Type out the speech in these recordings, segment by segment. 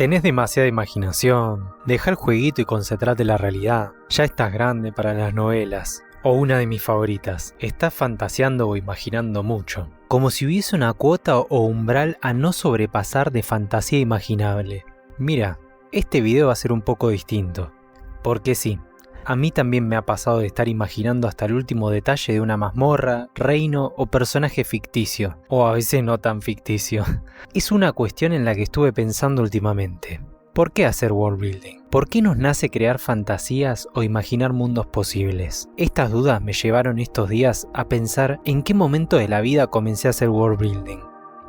Tenés demasiada imaginación, deja el jueguito y concentrate en la realidad. Ya estás grande para las novelas. O una de mis favoritas, estás fantaseando o imaginando mucho. Como si hubiese una cuota o umbral a no sobrepasar de fantasía imaginable. Mira, este video va a ser un poco distinto. Porque sí, a mí también me ha pasado de estar imaginando hasta el último detalle de una mazmorra, reino o personaje ficticio. O a veces no tan ficticio. Es una cuestión en la que estuve pensando últimamente. ¿Por qué hacer world building? ¿Por qué nos nace crear fantasías o imaginar mundos posibles? Estas dudas me llevaron estos días a pensar en qué momento de la vida comencé a hacer world building.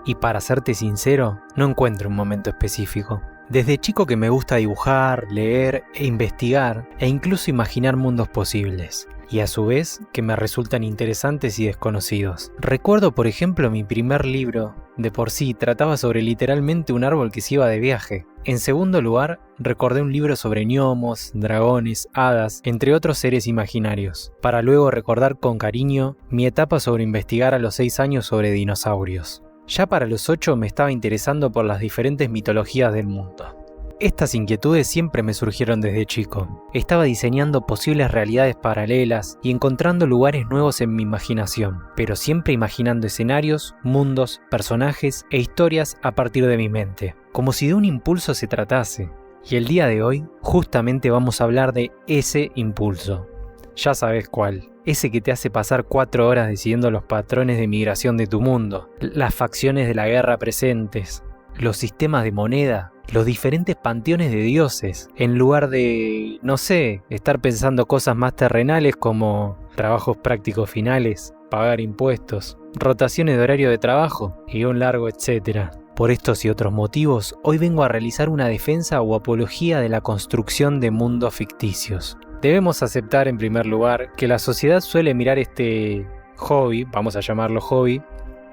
Y para serte sincero, no encuentro un momento específico. Desde chico que me gusta dibujar, leer e investigar e incluso imaginar mundos posibles. Y a su vez que me resultan interesantes y desconocidos. Recuerdo por ejemplo mi primer libro, de por sí trataba sobre literalmente un árbol que se iba de viaje. En segundo lugar, recordé un libro sobre gnomos, dragones, hadas, entre otros seres imaginarios, para luego recordar con cariño mi etapa sobre investigar a los 6 años sobre dinosaurios. Ya para los 8 me estaba interesando por las diferentes mitologías del mundo. Estas inquietudes siempre me surgieron desde chico. Estaba diseñando posibles realidades paralelas y encontrando lugares nuevos en mi imaginación, pero siempre imaginando escenarios, mundos, personajes e historias a partir de mi mente, como si de un impulso se tratase. Y el día de hoy, justamente vamos a hablar de ese impulso. Ya sabes cuál. Ese que te hace pasar 4 horas decidiendo los patrones de migración de tu mundo, las facciones de la guerra presentes, los sistemas de moneda, los diferentes panteones de dioses, en lugar de, no sé, estar pensando cosas más terrenales como trabajos prácticos finales, pagar impuestos, rotaciones de horario de trabajo y un largo etcétera. Por estos y otros motivos, hoy vengo a realizar una defensa o apología de la construcción de mundos ficticios. Debemos aceptar en primer lugar que la sociedad suele mirar este hobby, vamos a llamarlo hobby,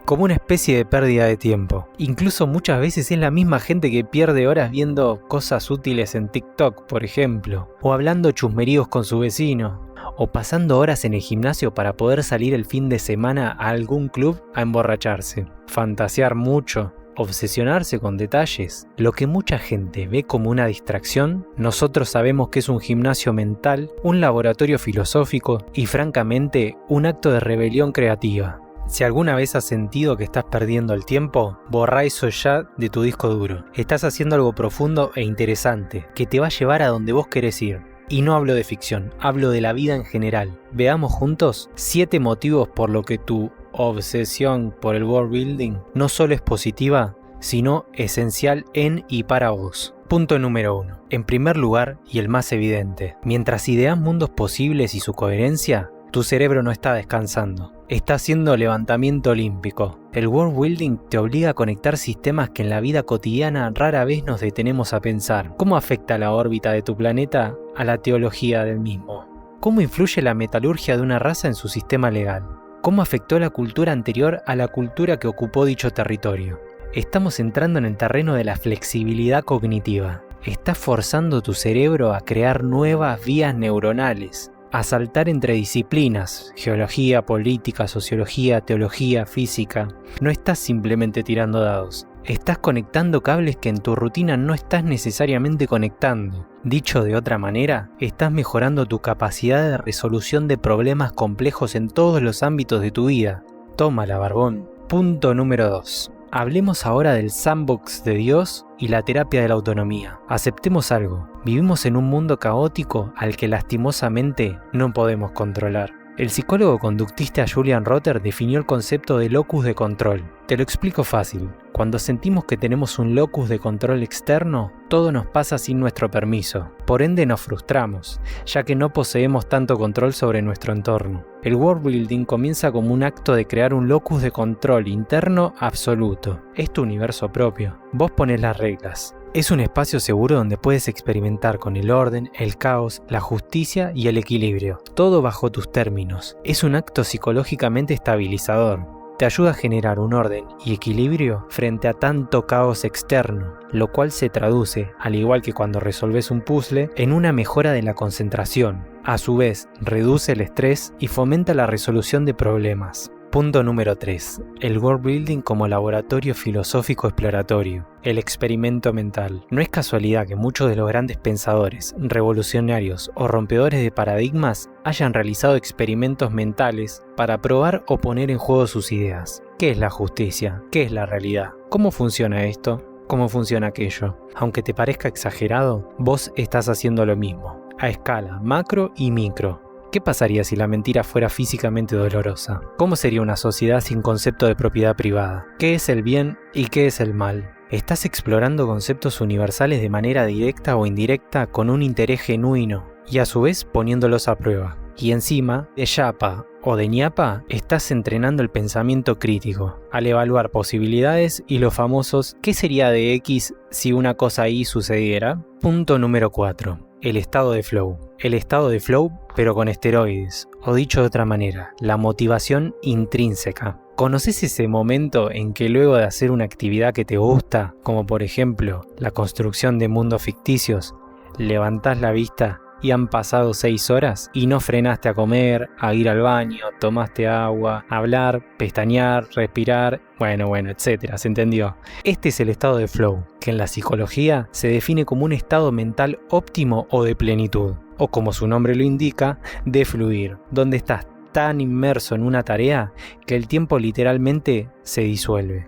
como una especie de pérdida de tiempo. Incluso muchas veces es la misma gente que pierde horas viendo cosas útiles en TikTok, por ejemplo, o hablando chusmeríos con su vecino, o pasando horas en el gimnasio para poder salir el fin de semana a algún club a emborracharse, fantasear mucho, obsesionarse con detalles. Lo que mucha gente ve como una distracción, nosotros sabemos que es un gimnasio mental, un laboratorio filosófico y francamente un acto de rebelión creativa. Si alguna vez has sentido que estás perdiendo el tiempo, borra eso ya de tu disco duro. Estás haciendo algo profundo e interesante, que te va a llevar a donde vos querés ir. Y no hablo de ficción, hablo de la vida en general. Veamos juntos 7 motivos por lo que tu obsesión por el world building no solo es positiva, sino esencial en y para vos. Punto número 1. En primer lugar, y el más evidente, mientras ideas mundos posibles y su coherencia, tu cerebro no está descansando. Está haciendo levantamiento olímpico. El world building te obliga a conectar sistemas que en la vida cotidiana rara vez nos detenemos a pensar. ¿Cómo afecta la órbita de tu planeta a la teología del mismo? ¿Cómo influye la metalurgia de una raza en su sistema legal? ¿Cómo afectó la cultura anterior a la cultura que ocupó dicho territorio? Estamos entrando en el terreno de la flexibilidad cognitiva. Estás forzando tu cerebro a crear nuevas vías neuronales, a saltar entre disciplinas, geología, política, sociología, teología, física. No estás simplemente tirando dados. Estás conectando cables que en tu rutina no estás necesariamente conectando. Dicho de otra manera, estás mejorando tu capacidad de resolución de problemas complejos en todos los ámbitos de tu vida. Tómala, barbón. Punto número 2. Hablemos ahora del sandbox de Dios y la terapia de la autonomía. Aceptemos algo, vivimos en un mundo caótico al que lastimosamente no podemos controlar. El psicólogo conductista Julian Rotter definió el concepto de locus de control. Te lo explico fácil. Cuando sentimos que tenemos un locus de control externo, todo nos pasa sin nuestro permiso. Por ende nos frustramos, ya que no poseemos tanto control sobre nuestro entorno. El world building comienza como un acto de crear un locus de control interno absoluto. Es tu universo propio. Vos ponés las reglas. Es un espacio seguro donde puedes experimentar con el orden, el caos, la justicia y el equilibrio. Todo bajo tus términos. Es un acto psicológicamente estabilizador. Te ayuda a generar un orden y equilibrio frente a tanto caos externo, lo cual se traduce, al igual que cuando resolves un puzzle, en una mejora de la concentración. A su vez, reduce el estrés y fomenta la resolución de problemas. Punto número 3. El world building como laboratorio filosófico exploratorio. El experimento mental. No es casualidad que muchos de los grandes pensadores, revolucionarios o rompedores de paradigmas hayan realizado experimentos mentales para probar o poner en juego sus ideas. ¿Qué es la justicia? ¿Qué es la realidad? ¿Cómo funciona esto? ¿Cómo funciona aquello? Aunque te parezca exagerado, vos estás haciendo lo mismo, a escala macro y micro. ¿Qué pasaría si la mentira fuera físicamente dolorosa? ¿Cómo sería una sociedad sin concepto de propiedad privada? ¿Qué es el bien y qué es el mal? Estás explorando conceptos universales de manera directa o indirecta con un interés genuino y a su vez poniéndolos a prueba. Y encima, de chapa o de ñapa, estás entrenando el pensamiento crítico al evaluar posibilidades y los famosos ¿qué sería de X si una cosa Y sucediera? Punto número 4. El estado de flow. El estado de flow, pero con esteroides, o dicho de otra manera, la motivación intrínseca. ¿Conoces ese momento en que luego de hacer una actividad que te gusta, como por ejemplo la construcción de mundos ficticios, levantás la vista y han pasado 6 horas y no frenaste a comer, a ir al baño, tomaste agua, a hablar, pestañear, respirar, bueno, etcétera, ¿se entendió? Este es el estado de flow, que en la psicología se define como un estado mental óptimo o de plenitud, o como su nombre lo indica, de fluir, donde estás tan inmerso en una tarea que el tiempo literalmente se disuelve.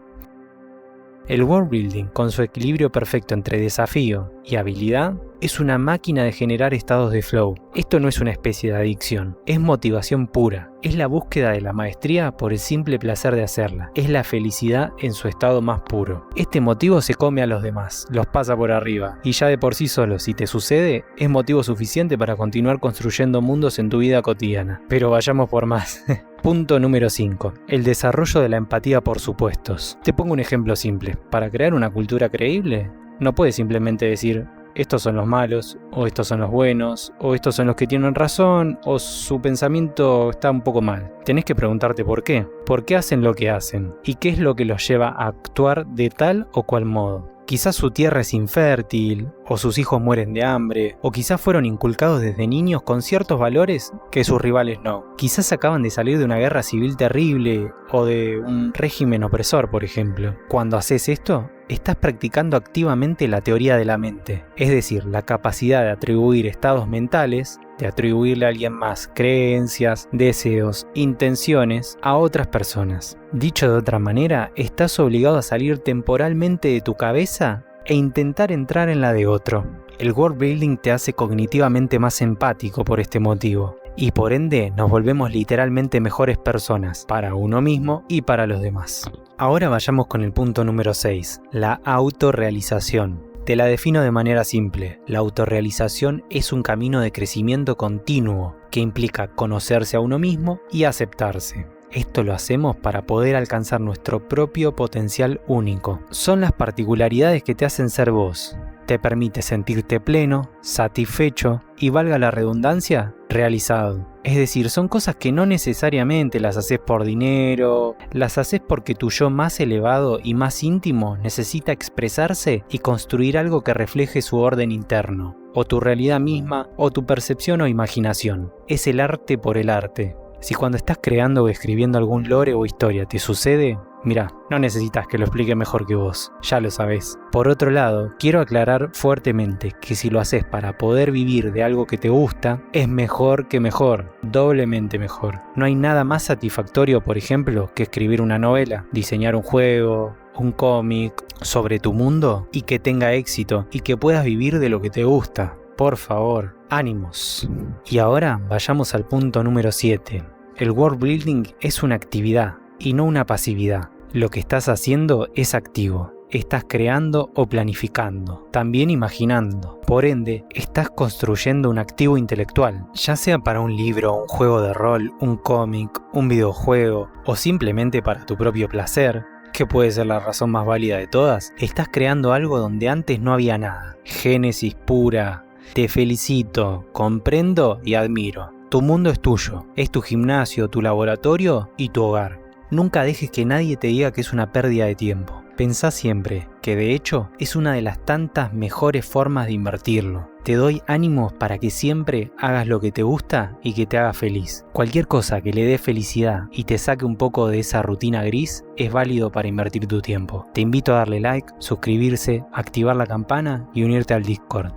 El world building, con su equilibrio perfecto entre desafío y habilidad, es una máquina de generar estados de flow. Esto no es una especie de adicción, es motivación pura, es la búsqueda de la maestría por el simple placer de hacerla, es la felicidad en su estado más puro. Este motivo se come a los demás, los pasa por arriba, y ya de por sí solo, si te sucede, es motivo suficiente para continuar construyendo mundos en tu vida cotidiana. Pero vayamos por más. Punto número 5. El desarrollo de la empatía por supuestos. Te pongo un ejemplo simple. Para crear una cultura creíble, no puedes simplemente decir estos son los malos, o estos son los buenos, o estos son los que tienen razón, o su pensamiento está un poco mal. Tenés que preguntarte por qué. ¿Por qué hacen lo que hacen? ¿Y qué es lo que los lleva a actuar de tal o cual modo? Quizás su tierra es infértil, o sus hijos mueren de hambre, o quizás fueron inculcados desde niños con ciertos valores que sus rivales no. Quizás acaban de salir de una guerra civil terrible, o de un régimen opresor, por ejemplo. Cuando haces esto, estás practicando activamente la teoría de la mente, es decir, la capacidad de atribuir estados mentales, de atribuirle a alguien más creencias, deseos, intenciones a otras personas. Dicho de otra manera, estás obligado a salir temporalmente de tu cabeza e intentar entrar en la de otro. El world building te hace cognitivamente más empático por este motivo, y por ende nos volvemos literalmente mejores personas para uno mismo y para los demás. Ahora vayamos con el punto número 6, la autorrealización. Te la defino de manera simple. La autorrealización es un camino de crecimiento continuo que implica conocerse a uno mismo y aceptarse. Esto lo hacemos para poder alcanzar nuestro propio potencial único. Son las particularidades que te hacen ser vos. Te permite sentirte pleno, satisfecho y, valga la redundancia, realizado. Es decir, son cosas que no necesariamente las haces por dinero, las haces porque tu yo más elevado y más íntimo necesita expresarse y construir algo que refleje su orden interno, o tu realidad misma, o tu percepción o imaginación. Es el arte por el arte. Si cuando estás creando o escribiendo algún lore o historia te sucede, mira, no necesitas que lo explique mejor que vos, ya lo sabés. Por otro lado, quiero aclarar fuertemente que si lo haces para poder vivir de algo que te gusta, es mejor que mejor, doblemente mejor. No hay nada más satisfactorio, por ejemplo, que escribir una novela, diseñar un juego, un cómic sobre tu mundo y que tenga éxito y que puedas vivir de lo que te gusta. Por favor, ánimos. Y ahora vayamos al punto número 7. El world building es una actividad y no una pasividad. Lo que estás haciendo es activo. Estás creando o planificando, también imaginando. Por ende, estás construyendo un activo intelectual, ya sea para un libro, un juego de rol, un cómic, un videojuego o simplemente para tu propio placer, que puede ser la razón más válida de todas. Estás creando algo donde antes no había nada. Génesis pura. Te felicito, comprendo y admiro. Tu mundo es tuyo, es tu gimnasio, tu laboratorio y tu hogar. Nunca dejes que nadie te diga que es una pérdida de tiempo. Pensá siempre que de hecho es una de las tantas mejores formas de invertirlo. Te doy ánimos para que siempre hagas lo que te gusta y que te haga feliz. Cualquier cosa que le dé felicidad y te saque un poco de esa rutina gris es válido para invertir tu tiempo. Te invito a darle like, suscribirse, activar la campana y unirte al Discord.